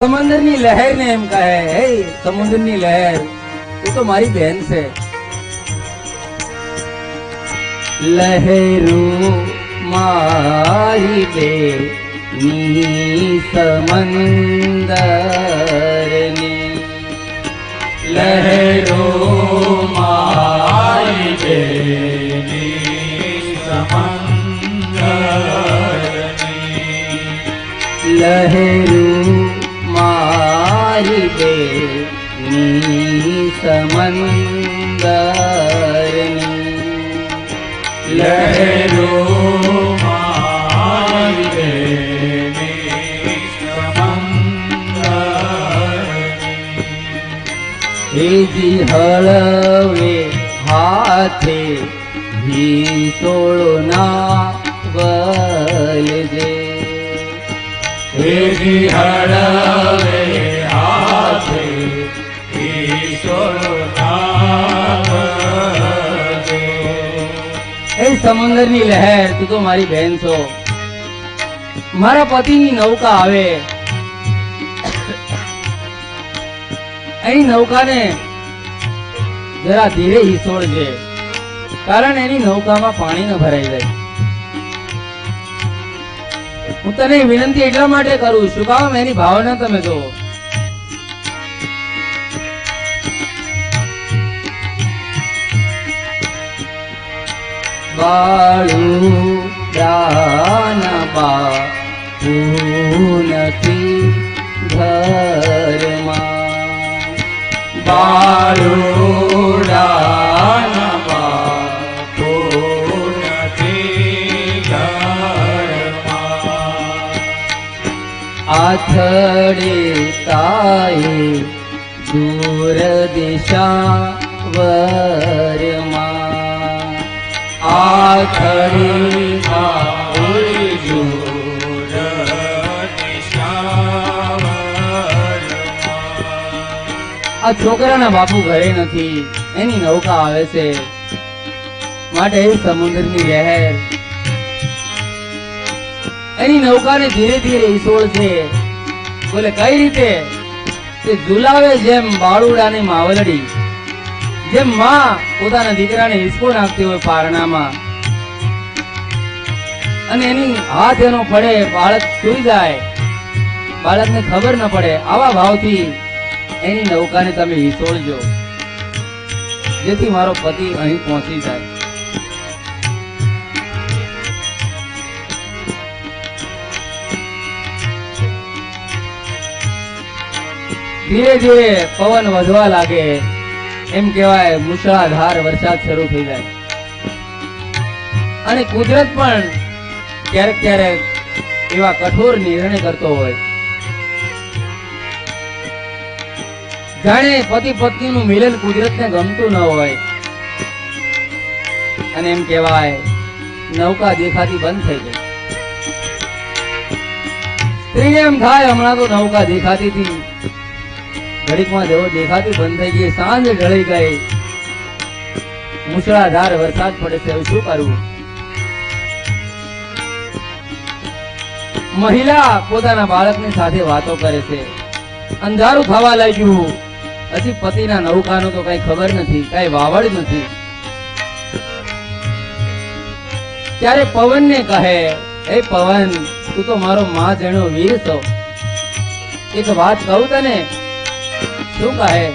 સમુદ્રની લહેર ને એમ કહે, હે સમુદ્રની લહેર, તું તો મારી બહેન છે. લહેરું મારી બેની સમંદરની, લહેરો મારી બેની સમંદરની, લહેરું મારી બેની સમંદરની, લહેરો મારી બેની સમંદરની, હેજી હળવે હાથે હિસોળો ના વલજે, હેજી હળવે હાથે ઈશ્વર નામજો. એ સમુદ્રની લહેર, તું તો મારી બહેન છો. મારા પતિની નૌકા આવે, એની નૌકાને જરા ધીરે હિસોળજે, કારણ એની નૌકામાં પાણી ન ભરાઈ જાય. હું તને વિનંતી એટલા માટે કરું, શું કામ એની ભાવના તમે જો. બાળુ દાના બાપુ નથી ઘરમાં, બાળુડાના બાપુ નથી ઘરમાં, આથડે તાએ દૂર દિશા વરમાં, આખરી ઉડી જૂર નિશાવરમાં. આ છોકરાના બાપુ ઘરે નથી, એની નૌકા આવે છે, માટે એ સમુદ્રની લહેર એની નૌકાને ધીરે ધીરે ઈસોળ છે. બોલે કઈ રીતે? તે ઝુલાવે જેમ બાળુડાની માવલડી, જેમ માં પોતાના દીકરાને હિસકો નાખતી હોય પારણામાં, અને એની હાથ એનો પડે, બાળક સૂઈ જાય, બાળકને ખબર ન પડે. આવા ભાવથી એની નૌકાને તમે હિસોળજો, જેથી મારો પતિ અહીં પહોંચી જાય. ધીરે ધીરે પવન વધવા લાગે, એમ કહેવાય મુશળાધાર વરસાદ શરૂ થઈ જાય. અને કુદરત પણ ક્યારેક ક્યારેક એવા કઠોર નિર્ણય કરતો હોય, જાણે પતિ પત્નીનું મિલન કુદરતને ગમતું ન હોય, અને એમ કહેવાય નૌકા દેખાતી બંધ થઈ ગઈ. સ્ત્રીને એમ થાય હમણાં તો નૌકા દેખાતી હતી, ઘડીકમાં જેવો દેખાતી બંધ થઈ ગઈ, સાંજ ઢળી ગઈ, મુશળાધાર વરસાદ પડે છે, હવે શું કરવું? મહિલા પોતાના બાળકની સાથે વાતો કરે છે. અંધારું થવા લાગ્યું, હજી પતિના નૌકાનો તો કઈ ખબર નથી, કઈ વાવડ નથી. ત્યારે પવનને કહે, એ પવન, તું તો મારો માં જેનો વીર છો, એક વાત કહું તને. શું કહે?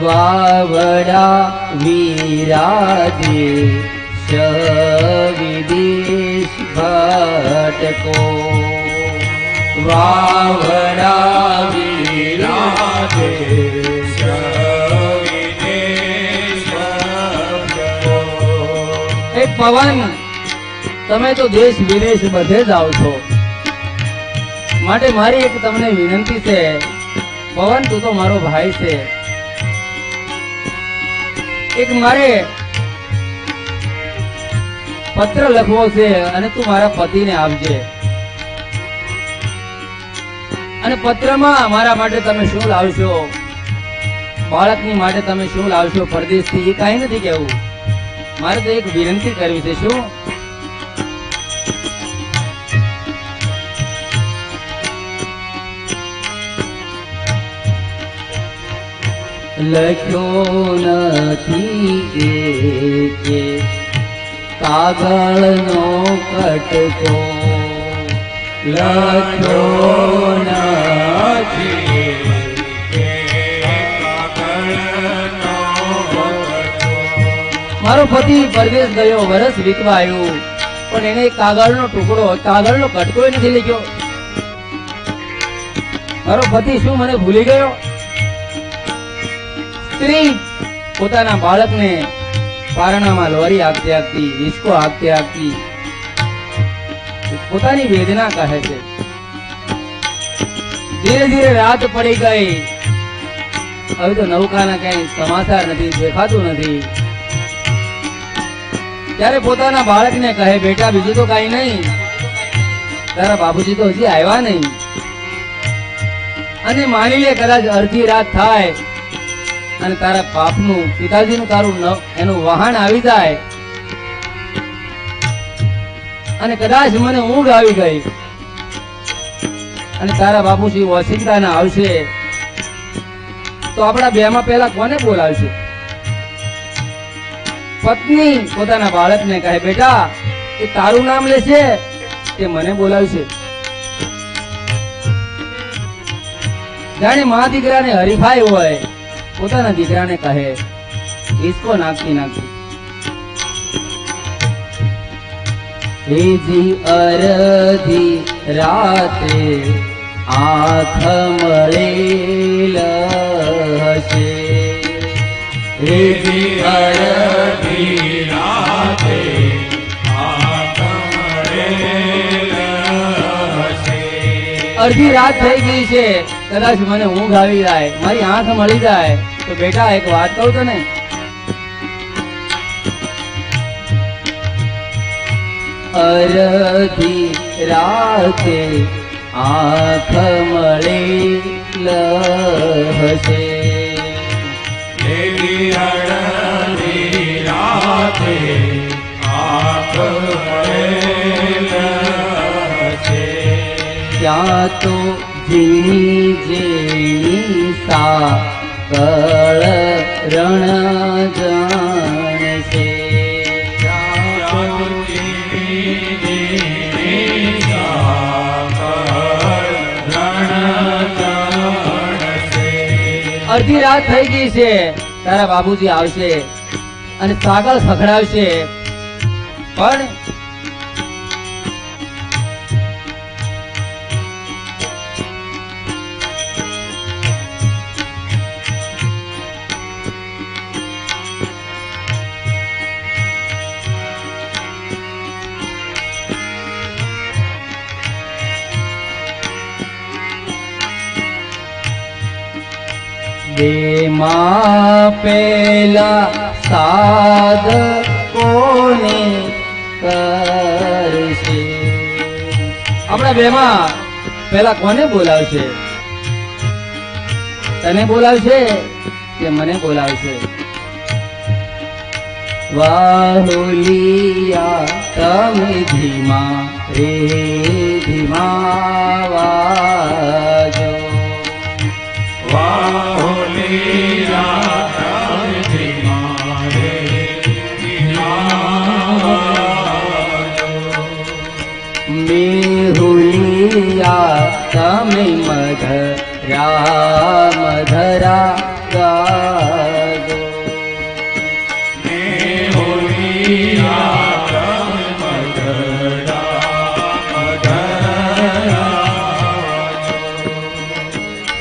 વાવડા વિરાજે વિદેશ ભટકો, વાવડા વિરાજે વિદેશ ભટકો. એ પવન, તમે તો દેશ વિદેશ બધે જાઓ છો, માટે મારી એક તમને વિનંતી છે. પવન, તું તો મારો ભાઈ છે, એક મારે પત્ર લખવો છે, અને તું મારા પતિને આપજે. અને પત્રમાં મારા માટે તમે શું લાવશો બાળકની માટે તમે શું લાવશો પરદેશથી એ કાંઈ નથી કહેવું, મારે તો એક વિનંતી કરવી છે. શું? લખ્યો નથી એકે કાગળનો કટકો, લખ્યો નથી કે કાગળનો કટકો. મારો પતિ પરદેશ ગયો, વરસ વીતવા આવ્યું, પણ એને એક કાગળનો ટુકડો, કાગળનો કટકો નથી લખ્યો. મારો પતિ શું મને ભૂલી ગયો? સ્ત્રી પોતાના બાળકને પારણામાં લોરી આપતી આપતી, હિસકો આપતી આપતી પોતાની વેદના કહે છે. ધીરે ધીરે રાત પડી ગઈ, હવે તો નૌકાના કઈ સમાચાર નથી, દેખાતું નથી. ત્યારે પોતાના બાળકને કહે, બેટા બીજું તો કઈ નહીં, તારા બાપુજી તો હજી આવ્યા નહીં, અને માની લે કદાચ અડધી રાત થાય અને તારા બાપનું, પિતાજીનું, તારું એનું વાહન આવી જાય અને કદાચ મને ઊંઘ આવી ગઈ અને તારા બાપુજી ઓચિંતાના આવશે, તો આપણા બેમાં પહેલા કોને બોલાવશે? પત્ની પોતાના બાળકને કહે, બેટા એ તારું નામ લેશે કે મને બોલાવશે? જાણે મા દીકરાને હરીફાઈ હોય, પોતાના દીકરાને કહે, હિસકો નાખતી નાખતી, હેજી અરધી રાતે આંખ મળેલ હશે, હેજી અડધી રાતે આંખ મળેલ હશે. અડધી રાત થઈ ગઈ છે, કદાચ મને ઊંઘ આવી જાય, મારી આંખ મળી જાય, તો બેટા એક વાત કહું તને, અડધી રાતે આંખ મળેલ હશે, હેજી અડધી રાતે આંખ મળેલ હશે. ત્યાં તો ઝીણી ઝીણી સાકળ રણ જાણશે, અડધી રાત થઈ ગઈ છે, તારા બાબુજી આવશે અને સાગર ખખડાવશે, પણ બેમાં પેલા સાદ કોને કરશે? આપણા બેમાં પેલા કોને બોલાવશે? તને બોલાવશે કે મને બોલાવશે? વાહુલિયા તમે ધીમા રે ધીમા વાજો, મેહુલિયા તમે મધરા મધરા ગાજો,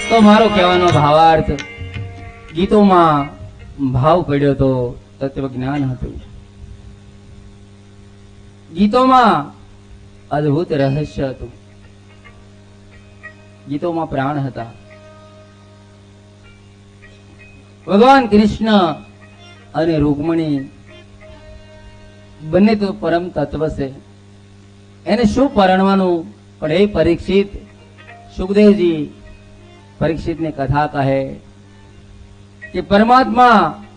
તો મારો કહેવાનો ભાવાર્થ, ગીતોમાં ભાવ પડ્યો તો તત્વ જ્ઞાન હતું, ગીતોમાં અદ્ભુત રહસ્ય હતું, ગીતોમાં પ્રાણ હતા. ભગવાન કૃષ્ણ અને રૂકમણી બંને તો પરમ તત્વ છે, એને શું પરણવાનું? પણ એ પરીક્ષિત, સુખદેવજી પરીક્ષિતને કથા કહે કે પરમાત્મા